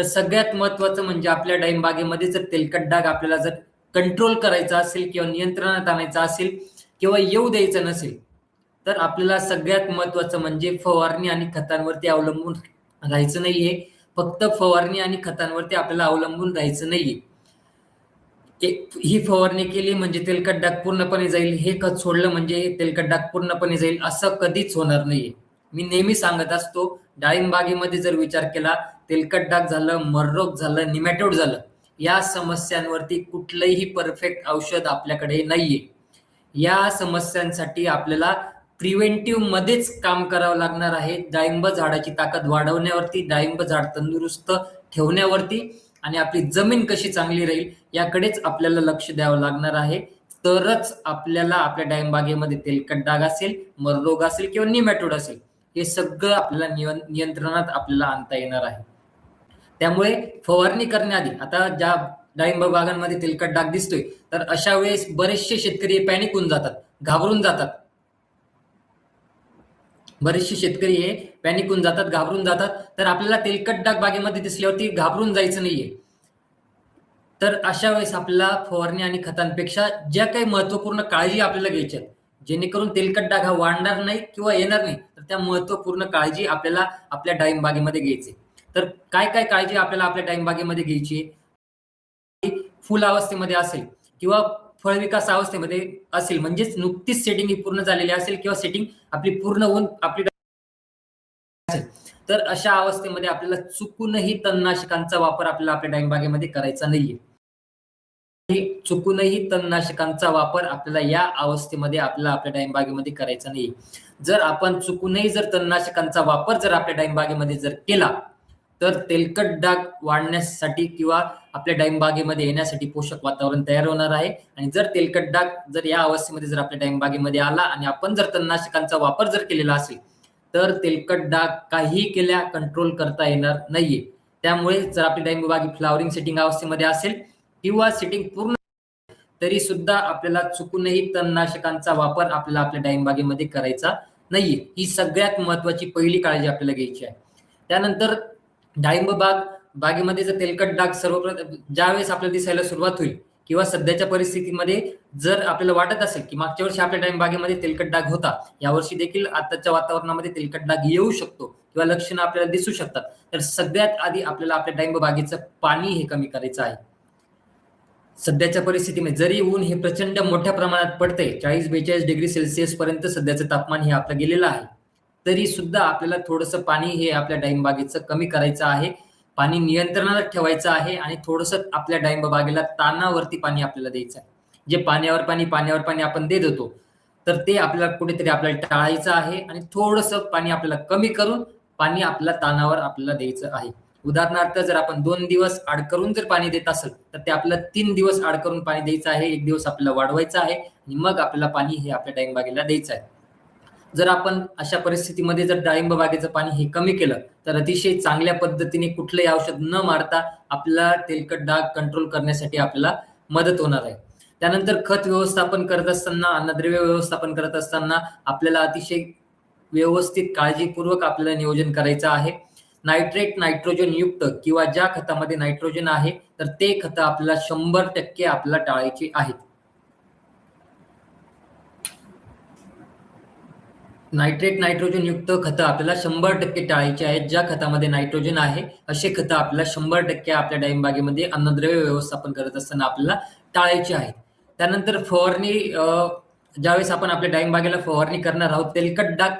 तर सगळ्यात महत्वाचं म्हणजे आपल्या डाळिंब बागेमध्ये जर तेलकट डाग आपल्याला जर कंट्रोल करायचा असेल किंवा नियंत्रणात आणायचा असेल किंवा येऊ द्यायचं नसेल, तर आपल्याला सगळ्यात महत्वाचं म्हणजे फवारणी आणि खतांवरती अवलंबून राहायचं नाहीये. फक्त फवारणी आणि खतांवरती आपल्याला अवलंबून राहायचं नाहीये. ही फवारणी केली म्हणजे तेलकट डाग पूर्णपणे जाईल, हे खत सोडलं म्हणजे तेलकट डाग पूर्णपणे जाईल, असं कधीच होणार नाहीये. मी नेहमी सांगत असतो, डाळिंब बागेमध्ये जर विचार केला, तेलकट डाग झालं, मररोग झालं, निमॅटोड झालं, या समस्यांवरती कुठलंही परफेक्ट औषध आपल्याकडे नाहीये. या समस्यांसाठी आपल्याला प्रिव्हेंटिव्ह मध्येच काम करावं लागणार आहे. डाळिंब झाडाची ताकद वाढवण्यावरती, डाळिंब झाड तंदुरुस्त ठेवण्यावरती आणि आपली जमीन कशी चांगली राहील याकडेच आपल्याला लक्ष द्यावं लागणार आहे. तरच आपल्याला आपल्या डाळिंब बागेमध्ये तेलकट डाग असेल, मररोग असेल किंवा निमॅटोड असेल, हे सगळं आपल्याला नियंत्रणात आपल्याला आणता येणार आहे. त्यामुळे फवारणी करण्याआधी, आता ज्या डाळिंब बागांमध्ये तेलकट डाग दिसतोय, तर अशा वेळेस बरेचसे शेतकरी पॅनिक होऊन जातात, घाबरून जातात. बरेचसे शेतकरी हे पॅनिक होऊन जातात, घाबरून जातात. तर आपल्याला तेलकट डाग बागेमध्ये दिसल्यावरती घाबरून जायचं नाहीये. तर अशा वेळेस आपल्याला फवारणी आणि खतांपेक्षा ज्या काही महत्वपूर्ण काळजी आपल्याला घ्यायची आहे, जेणेकरून तेलकट डाग हा वाढणार नाही किंवा येणार नाही, तर त्या महत्वपूर्ण काळजी आपल्याला आपल्या डाळिंब बागेमध्ये घ्यायची. तर काय काय काळजी आपल्याला आपल्या डाळिंब बागेमध्ये घ्यायची? फुल अवस्थेमध्ये असेल किंवा फळविकास अवस्थेमध्ये असेल, म्हणजेच नुकतीच सेटिंग ही पूर्ण झालेली असेल किंवा सेटिंग आपली पूर्ण होऊन आपली असेल, तर अशा अवस्थेमध्ये आपल्याला चुकूनही तणनाशकांचा वापर आपल्याला आपल्या डाळिंब बागेमध्ये करायचा नाहीये. चुकूनही तणनाशकांचा वापर आपल्याला या अवस्थेमध्ये आपल्याला आपल्या डाळिंब बागेमध्ये करायचा नाहीये. जर आपण चुकूनही जर तणनाशकांचा वापर जर आपल्या डाळिंब बागेमध्ये जर केला, तर तेलकट डाग वाढण्यासाठी किंवा आपल्या डाळिंब बागेमध्ये येण्यासाठी पोषक वातावरण तयार होणार आहे. आणि जर तेलकट डाग जर या अवस्थेमध्ये जर आपल्या डाळिंब बागेमध्ये आला आणि आपण जर तणनाशकांचा वापर जर केलेला असेल, तर तेलकट डाग काही केल्या कंट्रोल करता येणार नाहीये. त्यामुळे जर आपली डाळिंब बाग फ्लॉवरिंग सेटिंग अवस्थेमध्ये असेल किंवा सेटिंग पूर्ण, तरी सुद्धा आपल्याला चुकूनही तणनाशकांचा वापर आपल्याला आपल्या डाळिंब बागेमध्ये करायचा नाहीये. ही सगळ्यात महत्वाची पहिली काळजी आपल्याला घ्यायची आहे. त्यानंतर डाळिंब बागेमध्ये जर तेलकट डाग सर्वप्रथम ज्यावेळेस आपल्याला दिसायला सुरुवात होईल किंवा सध्याच्या परिस्थितीमध्ये जर आपल्याला वाटत असेल की मागच्या वर्षी आपल्या डाळिंब बागेमध्ये तेलकट डाग होता, यावर्षी देखील आताच्या वातावरणामध्ये तेलकट डाग येऊ शकतो किंवा लक्षणं आपल्याला दिसू शकतात, तर सगळ्यात आधी आपल्याला आपल्या डाळिंब बागेचं पाणी हे कमी करायचं आहे. सध्याच्या परिस्थितीमध्ये जरी ऊन हे प्रचंड मोठ्या प्रमाणात पडतंय, 40-42 डिग्री सेल्सिअस पर्यंत सध्याचं तापमान हे आपलं गेलेलं आहे, तरी सुद्धा आपल्याला थोडंसं पाणी हे आपल्या डाळिंब बागेचं कमी करायचं आहे. पाणी नियंत्रणात ठेवायचं आहे आणि थोडंसं आपल्या डाळिंब बागेला तानावरती पाणी आपल्याला द्यायचं आहे. जे पाण्यावर पाणी आपण देत होतो, तर ते आपल्याला कुठेतरी आपल्याला टाळायचं आहे आणि थोडंसं पाणी आपल्याला कमी करून पाणी आपल्याला तानावर आपल्याला द्यायचं आहे. उदाहरणार्थ जर आपण 2 दिवस आड करून जर पाणी देत असेल, तर ते आपल्याला 3 दिवस आड करून पाणी द्यायचं आहे. 1 दिवस आपल्याला वाढवायचं आहे आणि मग आपल्याला पाणी हे आपल्या डाळिंब बागेला द्यायचं आहे. जर आपण अशा परिस्थितीमध्ये जर डाळिंब बागेचं पाणी हे कमी केलं, तर अतिशय चांगल्या पद्धतीने कुठलंही औषध न मारता आपला तेलकट डाग कंट्रोल करण्यासाठी आपल्याला मदत होणार आहे. त्यानंतर खत व्यवस्थापन करत असताना, अन्नद्रव्य व्यवस्थापन करत असताना आपल्याला अतिशय व्यवस्थित काळजीपूर्वक आपल्याला नियोजन करायचं आहे. नायट्रेट, नायट्रोजन युक्त किंवा ज्या खतामध्ये नायट्रोजन आहे, तर ते खतं आपल्याला 100% आपल्याला टाळायची आहेत. नायट्रेट, नायट्रोजन युक्त खतं आपल्याला 100% टाळायची आहेत. ज्या खतामध्ये नायट्रोजन आहे, असे खतं आपल्याला 100% आपल्या डाळिंब बागेमध्ये अन्नद्रव्य व्यवस्थापन करत असताना आपल्याला टाळायची आहेत. त्यानंतर फवारणी, ज्यावेळेस आपण आपल्या डाळिंब बागेला फवारणी करणार आहोत, तेलकट डाग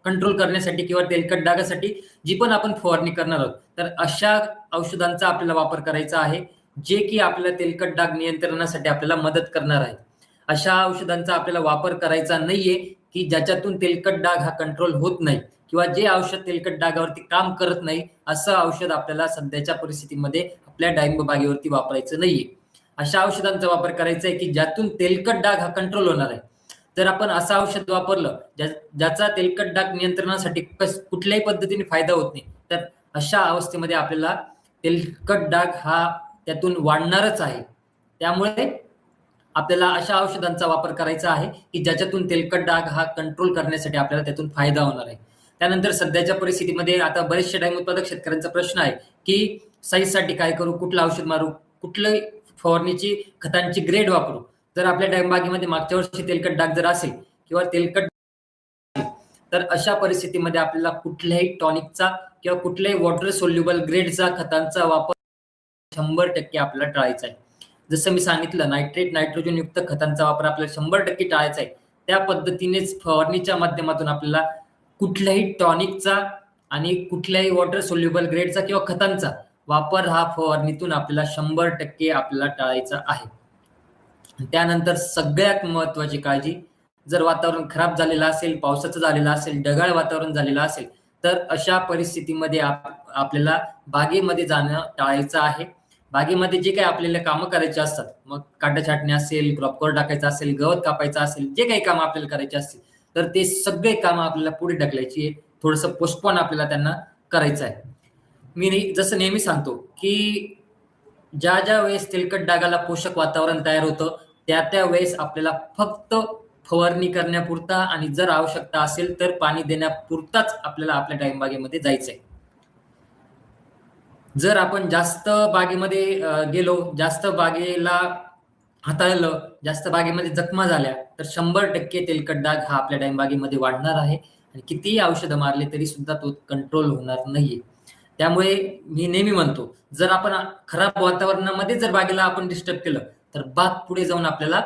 कंट्रोल करण्यासाठी किंवा तेलकट डागासाठी जी पण आपण फवारणी करणार आहोत, तर अशा औषधांचा आपल्याला वापर करायचा आहे, जे की आपल्याला तेलकट डाग नियंत्रणासाठी आपल्याला मदत करणार आहेत. अशा औषधांचा आपल्याला वापर करायचा नाहीये की ज्याच्यातून तेलकट डाग हा कंट्रोल होत नाही किंवा जे औषध तेलकट डागावरती काम करत नाही, असं औषध आपल्याला सध्याच्या परिस्थितीमध्ये आपल्या डाळिंब बागेवरती वापरायचं नाहीये. अशा औषधांचा वापर करायचा आहे की ज्यातून तेलकट डाग हा कंट्रोल होणार आहे. जर आपण असं औषध वापरलं ज्याचा तेलकट डाग नियंत्रणासाठी कुठल्याही पद्धतीने फायदा होत नाही, तर अशा अवस्थेमध्ये आपल्याला तेलकट डाग हा त्यातून वाढणारच आहे. त्यामुळे आपल्याला अशा औषधांचा वापर करायचा आहे की ज्याच्यातून तेलकट डाग हा कंट्रोल करण्यासाठी आपल्याला त्यातून फायदा होणार आहे. त्यानंतर सध्याच्या परिस्थितीमध्ये आता बरेचसे डाळिंब उत्पादक शेतकऱ्यांचा प्रश्न आहे की साईजसाठी काय करू, कुठलं औषध मारू, कुठलं फवारणीची खतांची ग्रेड वापरू. जर आपल्या डाळिंबागेमध्ये मागच्या वर्षी तेलकट डाग जर असेल किंवा तेलकट, तर अशा परिस्थितीमध्ये आपल्याला कुठल्याही टॉनिकचा किंवा कुठल्याही वॉटर सोल्युबल ग्रेडचा खतांचा वापर 100% आपल्याला टाळायचा आहे. जसं मी सांगितलं, नायट्रेट नायट्रोजन युक्त खतांचा वापर आपल्याला 100% टाळायचा आहे. त्या पद्धतीनेच फवारणीच्या माध्यमातून आपल्याला कुठल्याही टॉनिकचा आणि कुठल्याही वॉटर सोल्युबल ग्रेडचा किंवा खतांचा वापर हा फवारणीतून आपल्याला 100% आपल्याला टाळायचा आहे. त्यानंतर सगळ्यात महत्वाची काळजी, जर वातावरण खराब झालेलं असेल, पावसाचं झालेलं असेल, ढगाळ वातावरण झालेलं असेल, तर अशा परिस्थितीमध्ये आपल्याला बागेमध्ये जाणं टाळायचं आहे. बागेमध्ये जे काही आपल्याला कामं करायची असतात, मग काटा छाटणी असेल, क्रॉप कव्हर टाकायचं असेल, गवत कापायचं असेल, जे काही कामं आपल्याला करायची असतील, तर ते सगळे कामं आपल्याला पुढे ढकलायची आहे. थोडंसं पोस्टपोन आपल्याला त्यांना करायचं आहे. मी जसं नेहमी सांगतो, की ज्या वेळेस तेलकट डागाला पोषक वातावरण तयार होतं, त्या वेळेस आपल्याला फक्त फवारणी करण्यापुरता आणि जर आवश्यकता असेल तर पाणी देण्यापुरताच आपल्याला आपल्या डाळिंबागेमध्ये जायचंय. जर आपण जास्त बागेमध्ये गेलो, जास्त बागेला हाताळलं, जास्त बागेमध्ये जखमा झाल्या, तर 100% तेलकट डाग हा आपल्या डाळिंबागेमध्ये वाढणार आहे आणि कितीही औषधं मारले तरी सुद्धा तो कंट्रोल होणार नाहीये. त्यामुळे मी नेहमी म्हणतो, जर आपण खराब वातावरणामध्ये जर बागेला आपण डिस्टर्ब केलं, तर बाग पुढे जाऊन आपल्याला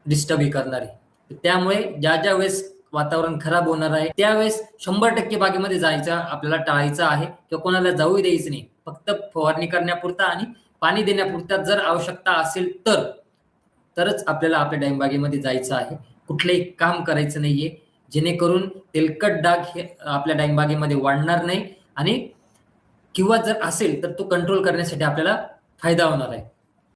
डिस्टर्बही करणार आहे. त्यामुळे ज्या वेळेस वातावरण खराब होणार आहे, त्यावेळेस 100% बागेमध्ये जायचं आपल्याला टाळायचं आहे किंवा कोणाला जाऊही द्यायचं नाही. फक्त फवारणी करण्यापुरता आणि पाणी देण्यापुरता जर आवश्यकता असेल तरच आपल्याला आपल्या डाळिंबागेमध्ये जायचं आहे. कुठलंही काम करायचं नाहीये, जेणेकरून तेलकट डाग हे आपल्या डाळिंबागेमध्ये वाढणार नाही आणि किंवा जर असेल तर तो कंट्रोल करण्यासाठी आपल्याला फायदा होणार आहे.